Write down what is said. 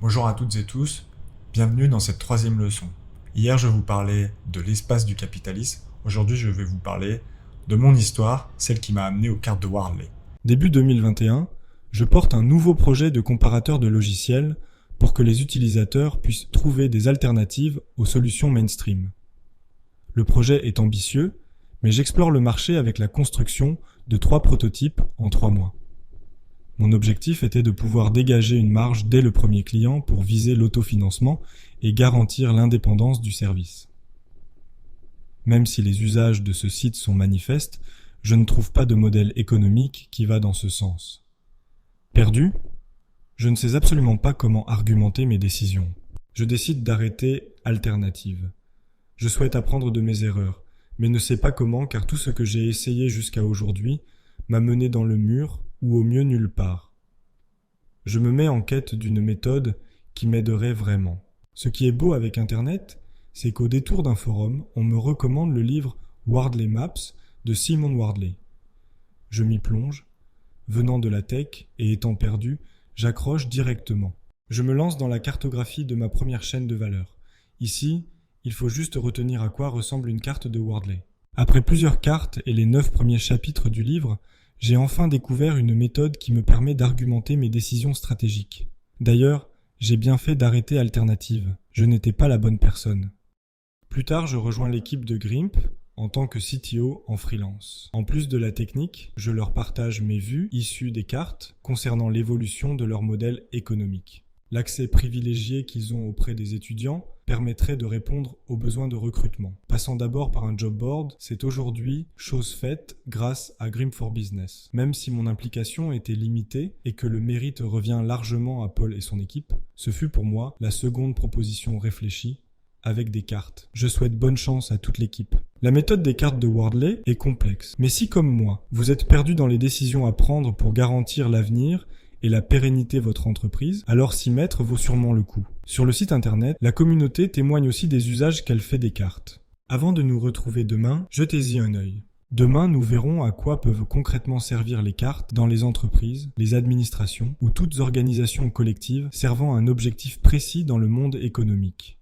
Bonjour à toutes et tous, bienvenue dans cette troisième leçon. Hier je vous parlais de l'espace du capitalisme, aujourd'hui je vais vous parler de mon histoire, celle qui m'a amené aux cartes de Wardley. Début 2021, je porte un nouveau projet de comparateur de logiciels pour que les utilisateurs puissent trouver des alternatives aux solutions mainstream. Le projet est ambitieux, mais j'explore le marché avec la construction de 3 prototypes en 3 mois. Mon objectif était de pouvoir dégager une marge dès le premier client pour viser l'autofinancement et garantir l'indépendance du service. Même si les usages de ce site sont manifestes, je ne trouve pas de modèle économique qui va dans ce sens. Perdu ? Je ne sais absolument pas comment argumenter mes décisions. Je décide d'arrêter Alternative. Je souhaite apprendre de mes erreurs, mais ne sais pas comment car tout ce que j'ai essayé jusqu'à aujourd'hui m'a mené dans le mur ou au mieux nulle part. Je me mets en quête d'une méthode qui m'aiderait vraiment. Ce qui est beau avec Internet, c'est qu'au détour d'un forum, on me recommande le livre Wardley Maps de Simon Wardley. Je m'y plonge. Venant de la tech et étant perdu, j'accroche directement. Je me lance dans la cartographie de ma première chaîne de valeur. Ici, il faut juste retenir à quoi ressemble une carte de Wardley. Après plusieurs cartes et les 9 premiers chapitres du livre, j'ai enfin découvert une méthode qui me permet d'argumenter mes décisions stratégiques. D'ailleurs, j'ai bien fait d'arrêter Alternative. Je n'étais pas la bonne personne. Plus tard, je rejoins l'équipe de Grimp en tant que CTO en freelance. En plus de la technique, je leur partage mes vues issues des cartes concernant l'évolution de leur modèle économique. L'accès privilégié qu'ils ont auprès des étudiants permettrait de répondre aux besoins de recrutement. Passant d'abord par un job board, c'est aujourd'hui chose faite grâce à Grimp for Business. Même si mon implication était limitée et que le mérite revient largement à Paul et son équipe, ce fut pour moi la seconde proposition réfléchie avec des cartes. Je souhaite bonne chance à toute l'équipe. La méthode des cartes de Wardley est complexe, mais si comme moi, vous êtes perdu dans les décisions à prendre pour garantir l'avenir et la pérennité de votre entreprise, alors s'y mettre vaut sûrement le coup. Sur le site internet, la communauté témoigne aussi des usages qu'elle fait des cartes. Avant de nous retrouver demain, jetez-y un œil. Demain, nous verrons à quoi peuvent concrètement servir les cartes dans les entreprises, les administrations ou toutes organisations collectives servant un objectif précis dans le monde économique.